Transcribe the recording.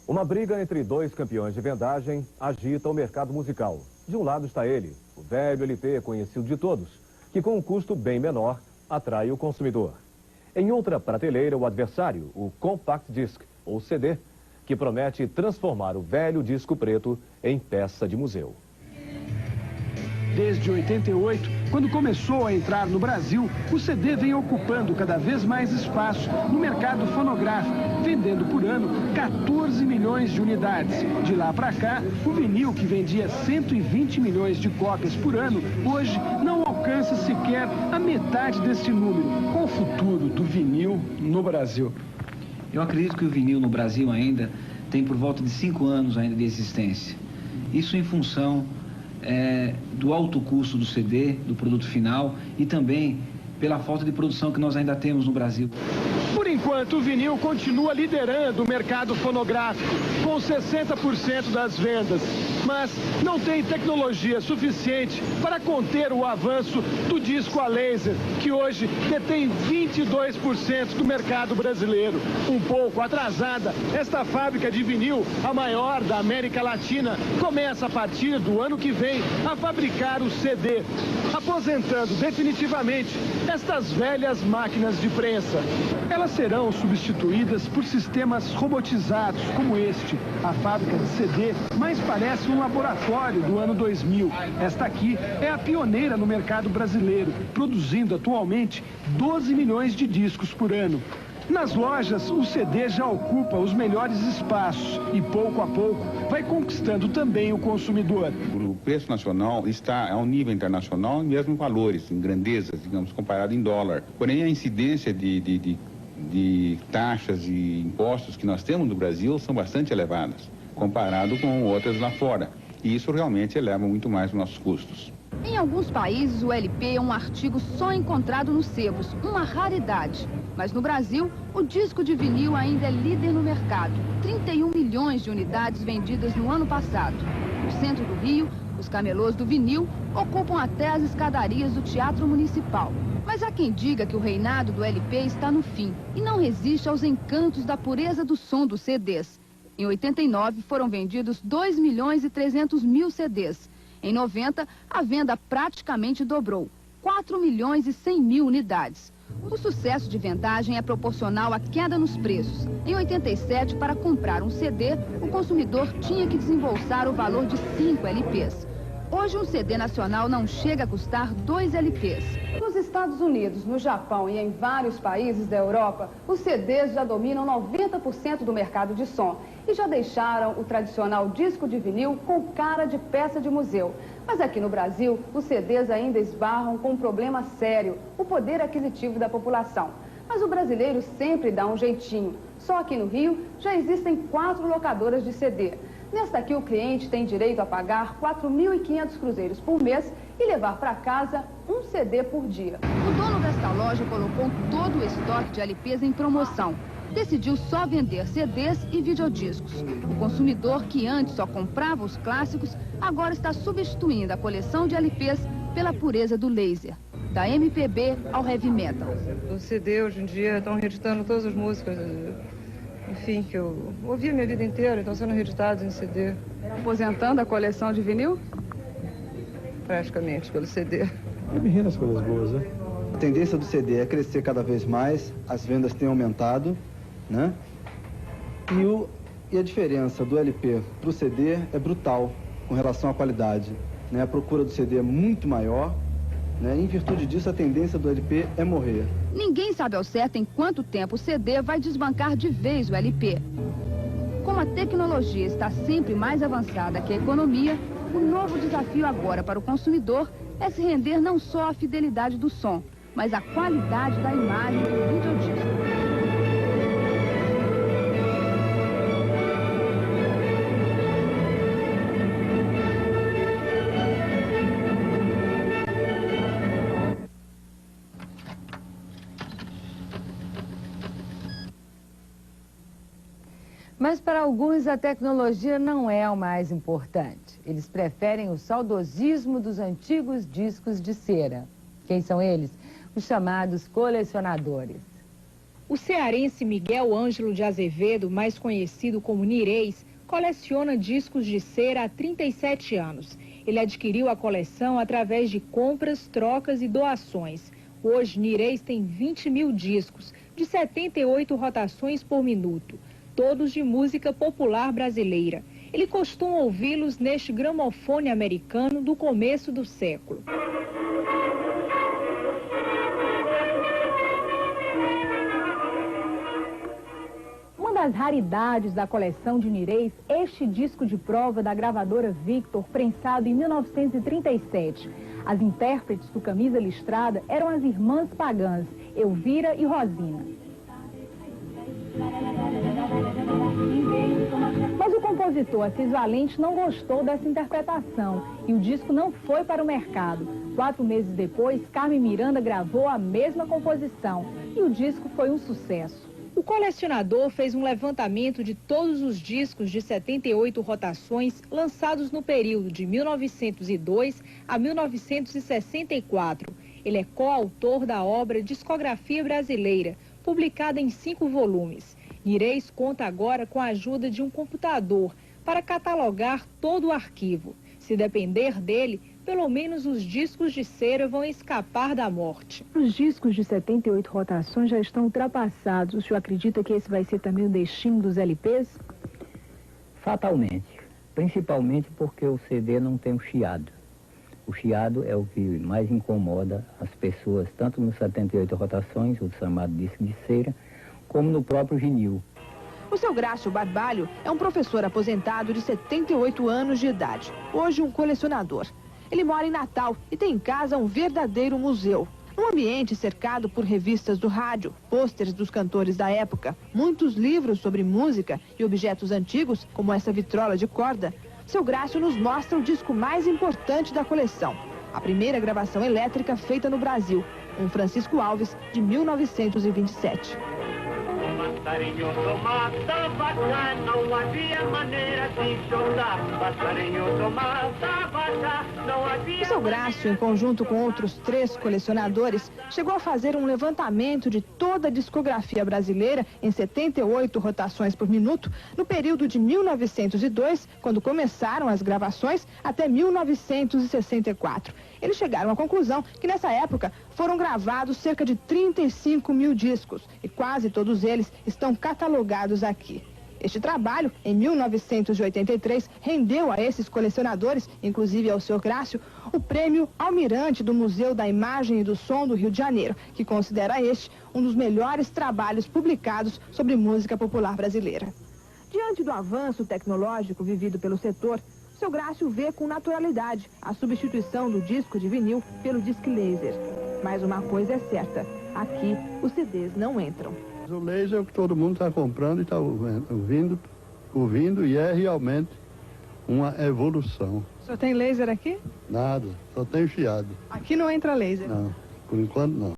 Uma briga entre dois campeões de vendagem agita o mercado musical. De um lado está ele, o velho LP conhecido de todos, que com um custo bem menor atrai o consumidor. Em outra prateleira, o adversário, o Compact Disc, ou CD, que promete transformar o velho disco preto em peça de museu. Desde 88, quando começou a entrar no Brasil, o CD vem ocupando cada vez mais espaço no mercado fonográfico, vendendo por ano 14 milhões de unidades. De lá para cá, o vinil, que vendia 120 milhões de cópias por ano, hoje não alcança sequer a metade desse número. Qual o futuro do vinil no Brasil? Eu acredito que o vinil no Brasil ainda tem por volta de 5 anos ainda de existência. Isso em função do alto custo do CD, do produto final, e também pela falta de produção que nós ainda temos no Brasil. Por enquanto, o vinil continua liderando o mercado fonográfico, com 60% das vendas. Mas não tem tecnologia suficiente para conter o avanço do disco a laser, que hoje detém 22% do mercado brasileiro. Um pouco atrasada, esta fábrica de vinil, a maior da América Latina, começa a partir do ano que vem a fabricar o CD, aposentando definitivamente estas velhas máquinas de prensa. Elas serão substituídas por sistemas robotizados como este. A fábrica de CD mais parece um laboratório do ano 2000. Esta aqui é a pioneira no mercado brasileiro, produzindo atualmente 12 milhões de discos por ano. Nas lojas, o CD já ocupa os melhores espaços e, pouco a pouco, vai conquistando também o consumidor. O preço nacional está ao nível internacional em mesmos valores, em grandezas, digamos, comparado em dólar. Porém, a incidência de taxas e impostos que nós temos no Brasil são bastante elevadas, comparado com outras lá fora. E isso realmente eleva muito mais os nossos custos. Em alguns países, o LP é um artigo só encontrado nos sebos, uma raridade. Mas no Brasil, o disco de vinil ainda é líder no mercado. 31 milhões de unidades vendidas no ano passado. No centro do Rio, os camelôs do vinil ocupam até as escadarias do Teatro Municipal. Mas há quem diga que o reinado do LP está no fim e não resiste aos encantos da pureza do som dos CDs. Em 89, foram vendidos 2 milhões e 300 mil CDs. Em 90, a venda praticamente dobrou, 4 milhões e 100 mil unidades. O sucesso de vendagem é proporcional à queda nos preços. Em 87, para comprar um CD, o consumidor tinha que desembolsar o valor de 5 LPs. Hoje, um CD nacional não chega a custar 2 LPs. Nos Estados Unidos, no Japão e em vários países da Europa, os CDs já dominam 90% do mercado de som e já deixaram o tradicional disco de vinil com cara de peça de museu. Mas aqui no Brasil, os CDs ainda esbarram com um problema sério, o poder aquisitivo da população. Mas o brasileiro sempre dá um jeitinho. Só aqui no Rio já existem 4 locadoras de CD. Nesta aqui, o cliente tem direito a pagar 4.500 cruzeiros por mês e levar para casa um CD por dia. O dono desta loja colocou todo o estoque de LPs em promoção. Decidiu só vender CDs e videodiscos. O consumidor, que antes só comprava os clássicos, agora está substituindo a coleção de LPs pela pureza do laser. Da MPB ao heavy metal. O CD, hoje em dia, estão reeditando todas as músicas, enfim, que eu ouvi a minha vida inteira, estão sendo reeditados em CD. Aposentando a coleção de vinil? Praticamente, pelo CD. É bem nas coisas boas, né? A tendência do CD é crescer cada vez mais, as vendas têm aumentado, né? E a diferença do LP para o CD é brutal com relação à qualidade, né? A procura do CD é muito maior, né? Em virtude disso, a tendência do LP é morrer. Ninguém sabe ao certo em quanto tempo o CD vai desbancar de vez o LP. Como a tecnologia está sempre mais avançada que a economia, o novo desafio agora para o consumidor é se render não só à fidelidade do som, mas à qualidade da imagem do videodisco. Mas para alguns a tecnologia não é o mais importante. Eles preferem o saudosismo dos antigos discos de cera. Quem são eles? Os chamados colecionadores. O cearense Miguel Ângelo de Azevedo, mais conhecido como Nirês, coleciona discos de cera há 37 anos. Ele adquiriu a coleção através de compras, trocas e doações. Hoje, Nirês tem 20 mil discos, de 78 rotações por minuto, todos de música popular brasileira. Ele costuma ouvi-los neste gramofone americano do começo do século. Uma das raridades da coleção de Nirês, este disco de prova da gravadora Victor, prensado em 1937. As intérpretes do Camisa Listrada eram as irmãs pagãs, Elvira e Rosina. Mas o compositor Assis Valente não gostou dessa interpretação e o disco não foi para o mercado. 4 meses depois, Carmen Miranda gravou a mesma composição e o disco foi um sucesso. O colecionador fez um levantamento de todos os discos de 78 rotações lançados no período de 1902 a 1964. Ele é coautor da obra Discografia Brasileira, publicada em 5 volumes. Nirês conta agora com a ajuda de um computador para catalogar todo o arquivo. Se depender dele, pelo menos os discos de cera vão escapar da morte. Os discos de 78 rotações já estão ultrapassados. O senhor acredita que esse vai ser também o destino dos LPs? Fatalmente. Principalmente porque o CD não tem o chiado. O chiado é o que mais incomoda as pessoas, tanto nos 78 rotações, o chamado disco de cera, como no próprio vinil. O seu Grácio Barbalho é um professor aposentado de 78 anos de idade, hoje um colecionador. Ele mora em Natal e tem em casa um verdadeiro museu. Um ambiente cercado por revistas do rádio, pôsteres dos cantores da época, muitos livros sobre música e objetos antigos, como essa vitrola de corda. Seu Grácio nos mostra o disco mais importante da coleção. A primeira gravação elétrica feita no Brasil, um Francisco Alves, de 1927. Passarinho tomata vaca, não havia maneira de jogar. Passarinho tomata vaca, não havia... O seu Grácio, em conjunto com outros 3 colecionadores, chegou a fazer um levantamento de toda a discografia brasileira em 78 rotações por minuto, no período de 1902, quando começaram as gravações, até 1964. Eles chegaram à conclusão que nessa época foram gravados cerca de 35 mil discos e quase todos eles estão catalogados aqui. Este trabalho, em 1983, rendeu a esses colecionadores, inclusive ao Sr. Grácio, o prêmio Almirante do Museu da Imagem e do Som do Rio de Janeiro, que considera este um dos melhores trabalhos publicados sobre música popular brasileira. Diante do avanço tecnológico vivido pelo setor, o Sr. Grácio vê com naturalidade a substituição do disco de vinil pelo disque laser. Mas uma coisa é certa, aqui os CDs não entram. O laser é o que todo mundo está comprando e está ouvindo e é realmente uma evolução. O senhor tem laser aqui? Nada, só tem chiado. Aqui não entra laser? Não, por enquanto não.